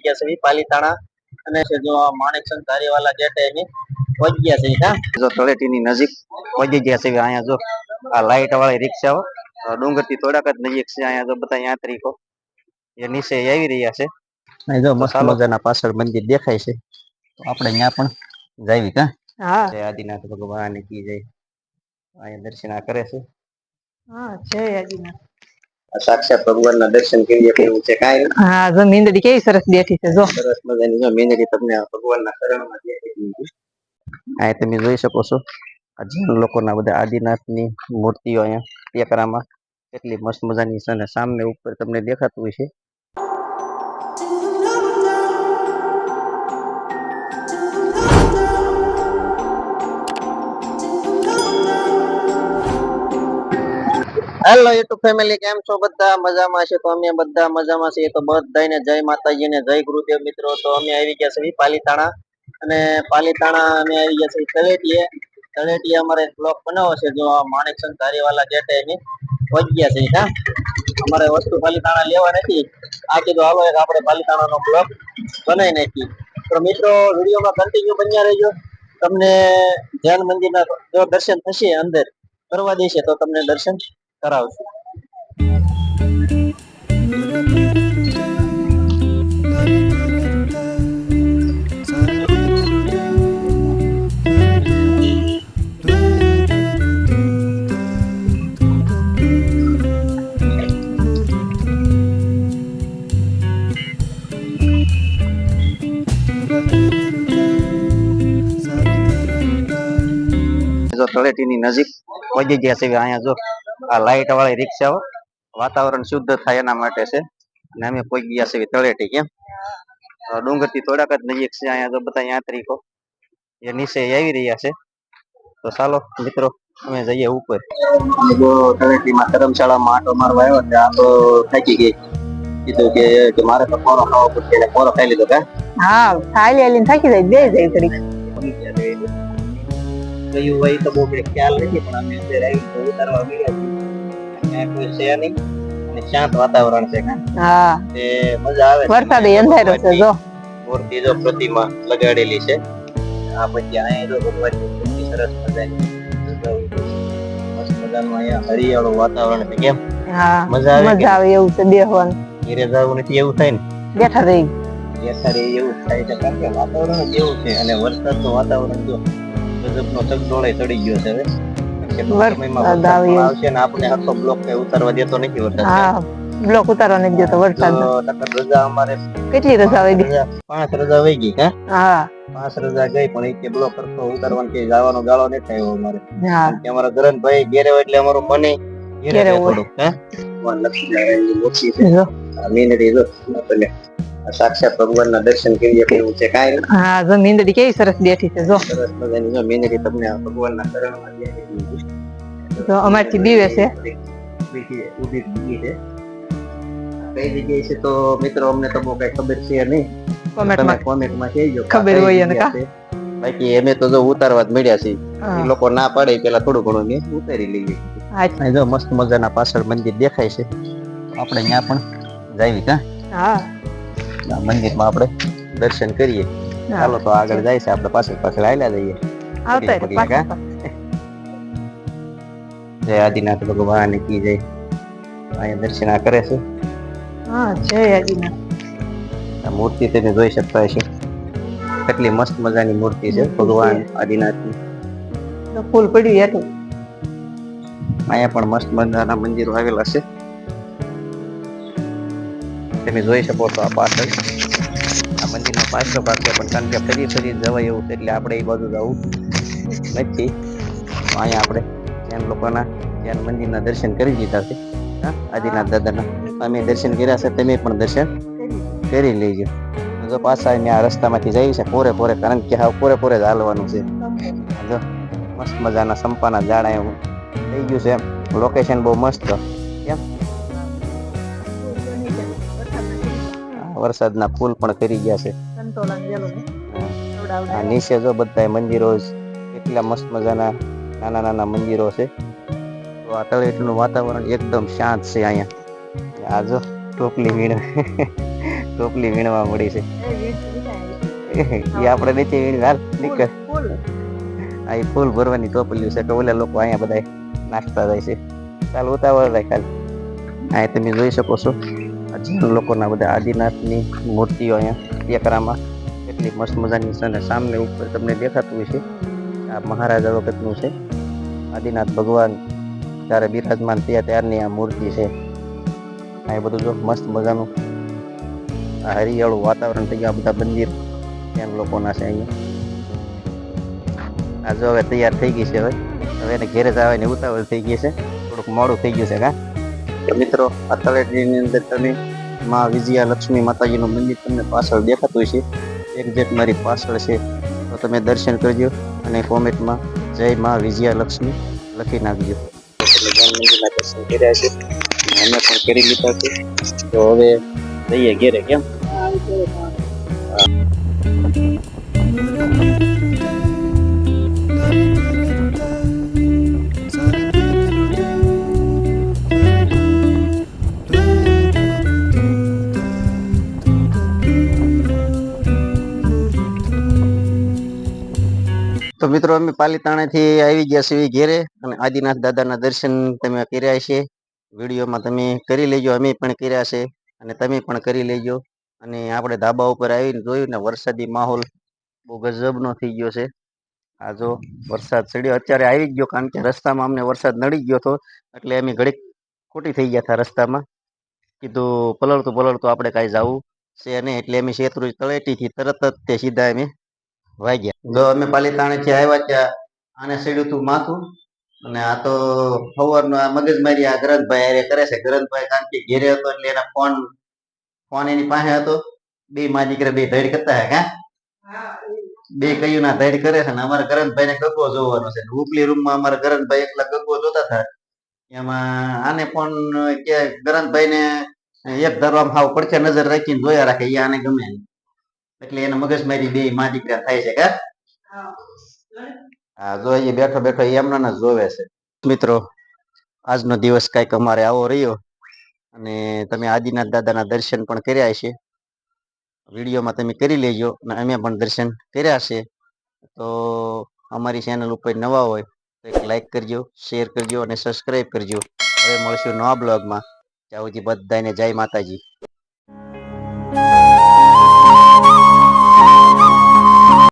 ગયા છે પાલીતાણા અને જો માણેકચંદ ધારીવાલા ગેટે એની પહોંચી ગયા છે હા જો તળેટીની નજીક પહોંચી ગયા છે અહીંયા જો આ લાઈટ વાળી રિક્ષાઓ ડુંગરથી થોડાક જ નજીક છે અહીંયા જો બધા યાત્રિકો એ નીચે આવી રહ્યા છે અહીં જો મસ્ત મજાના પાછળ મંદિર દેખાય છે તો આપણે ત્યાં પણ જાવી કા હા જય આદિનાથ ભગવાન કી જય અહીંયા દર્શન કરે છે હા જય આદિનાથ સાક્ષાત ભગવાનના દર્શન કરીએ એવું છે કાઈ હા જો મીંદડી કેવી સરસ બેઠી છે જો સરસ મજાની જો મીંદડી તમને ભગવાનના શરણમાં બેઠી છે આ તમે જોઈ શકો છો આ જૈન લોકોના બધા આદિનાથની મૂર્તિઓ અહીંયા ટેકરામાં કેટલી મસ્ત મજાની છે અને સામે ઉપર તમને દેખાતું હોય છે હેલો યુટ્યુબ ફેમિલી કેમ છો બધા મજામાં છે તો અમે બધા મજામાં છીએ તો બધાને જય માતાજી ને જય ગુરુદેવ મિત્રો તો અમે આવી ગયા છીએ પાલીતાણા અને પાલીતાણા અમે આવી ગયા છીએ તળેટીએ અમારે બ્લોક બનાવો છે જો માણેકચંદ ધારીવાલા ગેટે એની પહોંચી ગયા છે હા અમારે વસ્તુ પાલીતાણા લેવા નથી આ કીધું હાલો એક આપણે પાલીતાણાનો બ્લોક બનાવી નાખીએ તો મિત્રો વિડીયોમાં કન્ટિન્યુ બન્યા રહેજો તમને ધ્યાન મંદિરના જો દર્શન થશે અંદર કરવા દેશે તો તમને દર્શન કરાવશું જો તળેટીની નજીક પહોંચી ગયા છે અહીંયા જો આ લાઈટ વાળી રિક્ષાઓ વાતાવરણ શુદ્ધ થાય એના માટે છે અને અમે પહોંચી ગયા છે તળેટી કેમ ડુંગરથી થોડાક જ નજીક છે અહીંયા તો બધા યાત્રિકો એ નીચે આવી રહ્યા છે તો ચાલો મિત્રો અમે જઈએ ઉપર જો તળેટીમાં ધર્મશાળામાં આટો મારવા આવ્યો એટલે આ તો થાકી ગઈ કીધું કે મારે તો પોરો ખાવો પડશે એટલે પોરો ખાઈ લીધો કા હા ખાઈ લેલી થાકી જાય બે જાય થોડીક કયું હોય તો બહુ ખ્યાલ નથી પણ અમે અંદર આવી તો ઉતારવા મળ્યા છીએ કોઈ છે નહીં અને શાંત વાતાવરણ છે હા તે મજા આવે વરસાદ અંધારો છે જો મૂર્તિ જો પ્રતિમા લગાડેલી છે આ પછી અહીંયા જો ભગવાનની મૂર્તિ સરસ મજાની મસ્ત મજાનું અહીંયા હરિયાળું વાતાવરણ છે કેમ હા મજા આવે એવું છે બેહવાનું ઘરે જવું નથી એવું થાય ને બેઠા રહી એવું થાય છે કારણ કે વાતાવરણ જ એવું છે અને વરસાદનું વાતાવરણ જો ગજબનો ચકડોળે ચડી ગયો છે હવે સમયમાં આવશે ને આપણે આખો બ્લોક કઈ ઉતારવા દેતો નથી વરસાદ હા બ્લોક ઉતારવા નથી દેતો વરસાદ રજા અમારે કેટલી રજા વહી ગઈ 5 રજા વહી ગઈ હા 5 રજા ગઈ પણ એક બ્લોક કરતો ઉતારવાનું કે જવાનો ગાળો નથી થયો અમારે હા કે અમારા ધરન ભાઈ ઘેરે એટલે અમારું મને ઘેરે થોડું હે લક્ષ્મીનારાયણની મૂર્તિ છે આ મીંદડી જો એટલે સાક્ષાત ભગવાનના દર્શન કરીએ એવું છે કાઈ હા જો મીંદડી કેવી સરસ બેઠી છે જો સરસ મજાની જો મીંદડી તમને ભગવાનના શરણમાં બેઠી છે તો અમારથી બીવે છે ઊભી છે કઈ જગ્યાએ છે તો મિત્રો અમને તો બહુ કઈ ખબર છે નહીં કોમેન્ટમાં કહેજો ખબર હોય ને કા બાકી અમે તો જો ઉતારવા જ મળ્યા છે એ લોકો ના પાડે પેલા થોડું ઘણું મેં ઉતારી લઈએ આ જો મસ્ત મજાના પાછળ મંદિર દેખાય છે આપણે ત્યાં પણ જાવી કા હા મંદિરમાં આપણે દર્શન કરીએ ચાલો તો આગળ જાય છે આપણે પાછળ હાલ્યા જઈએ જય આદિનાથ ભગવાન કી જય અહીંયા દર્શન કરે છે હા જય આદિનાથ આ મૂર્તિ તમે જોઈ શકતા હશો કેટલી મસ્ત મજાની મૂર્તિ છે ભગવાન આદિનાથની ફૂલ પડ્યું હતું અહીંયા પણ મસ્ત મજાના મંદિરો આવેલા છે તમે જોઈ શકો છો આ પાછળ આ મંદિરનો પાછળ ભાગ છે પણ કારણ કે ફરી જવાય એવું છે એટલે આપણે એ બાજુ જવું નથી અહીંયા આપણે ધ્યાન લોકોના ધ્યાન મંદિરના દર્શન કરી દીધા છે આદિનાથ દાદાના અમે દર્શન કર્યા છે તમે પણ દર્શન કરી લેજો જો પાછા અમે આ રસ્તામાંથી જઈએ છે પોરે કારણ કે હા પોરે જ હાલવાનું છે જો મસ્ત મજાના સંપાના ઝાડ એવું થઈ ગયું છે એમ લોકેશન બહુ મસ્ત કેમ વરસાદના ફૂલ પણ કરી ગયા છે નીચે જો બધા મંદિરો કેટલા મસ્ત મજાના નાના મંદિરો છે તો આ તળેટીનું વાતાવરણ એકદમ શાંત છે અહીંયા આ જો ટોપલી વીણ ટોપલી વીણવા મળી છે એ આપણે નીચે વીણી હાલ નીકળ આ ફૂલ ભરવાની ટોપલી છે તો ઓલા લોકો અહીંયા બધા નાખતા જાય છે. ચાલ ઉતાવળ રાખ હાલ. અહીંયા તમે જોઈ શકો છો જૈન લોકોના બધા આદિનાથની મૂર્તિઓ અહીંયા ટેકરામાં એટલી મસ્ત મજાની છે અને સામે ઉપર તમને દેખાતું છે આ મહારાજા વખતનું છે આદિનાથ ભગવાન જ્યારે બિરાજમાન થયા ત્યારની આ મૂર્તિ છે. આ બધું જો મસ્ત મજાનું આ હરિયાળું વાતાવરણ થઈ ગયા બધા મંદિર જૈન લોકોના છે અહીંયા. આ જો હવે તૈયાર થઈ ગઈ છે હવે એને ઘેરે જ આવવાની ઉતાવળ થઈ ગઈ છે થોડુંક મોડું થઈ ગયું છે કા મિત્રો. આ તળેટીની અંદર તમે માં વિજયા લક્ષ્મી માતાજીનું મંદિર તમને પાછળ દેખાતું છે એક્ઝેક્ટ મારી પાછળ છે તો તમે દર્શન કરજો અને કોમેન્ટમાં જય માં વિજયા લક્ષ્મી લખી નાખજો. મંદિરના દર્શન કર્યા છે અમે પણ કરી લીધા છે તો હવે જઈએ ઘેરે. કેમ તો મિત્રો અમે પાલીતાણાથી આવી ગયા છીએ ઘેરે અને આદિનાથ દાદાના દર્શન તમે કર્યા છે. વિડીયોમાં તમે કરી લેજો, અમે પણ કર્યા છે અને તમે પણ કરી લેજો. અને આપણે ધાબા ઉપર આવીને જોયું ને વરસાદી માહોલ બહુ ગજબનો થઈ ગયો છે. આ જો વરસાદ ચડ્યો અત્યારે આવી ગયો કારણ કે રસ્તામાં અમને વરસાદ નડી ગયો હતો એટલે અમે ઘડીક ખોટી થઈ ગયા હતા રસ્તામાં. કીધું પલળતું આપણે કાંઈ જવું છે નહીં એટલે અમે શેત્રુંજ તળેટીથી તરત જ તે સીધા અમે વાગ્યા. જો અમે પાલીતાણાથી આવ્યા ત્યાં આને સીડ્યું હતું માથું અને આ તો સવારનો આ મગજમારી આ ગ્રંથભાઈ હારે કરે છે. ગ્રંથભાઈ કારણ કે ઘેરે હતો એટલે એના ફોન એની પાસે હતો. બે માં દીકરા બે ધડ કરતા હે કા બે કયું ના ધડ કરે છે ને અમારા ગ્રંથભાઈ ને ગગો જોવાનો છે. ઉપલી રૂમમાં અમારા ગ્રંથભાઈ એકલા ગગો જોતા હતા એમાં આને પણ કે ગ્રંથભાઈ ને એક ધરવામાં હાવ પડખે નજર રાખીને જોયા રાખે એ આને ગમે એટલે એને મગજમારી બે માં દીકરા થાય છે કા હા જોઈએ બેઠો બેઠો એમના જોવે છે. મિત્રો આજનો દિવસ કઈક અમારે આવો રહ્યો અને તમે આદિનાથ દાદાના દર્શન પણ કર્યા છે. વિડીયોમાં તમે કરી લેજો અને અમે પણ દર્શન કર્યા છે. તો અમારી ચેનલ ઉપર નવા હોય તો એક લાઈક કરજો, શેર કરજો અને સબસ્ક્રાઈબ કરજો. હવે મળશું નવા બ્લોગમાં. ત્યાં સુધી બધાને જય માતાજી.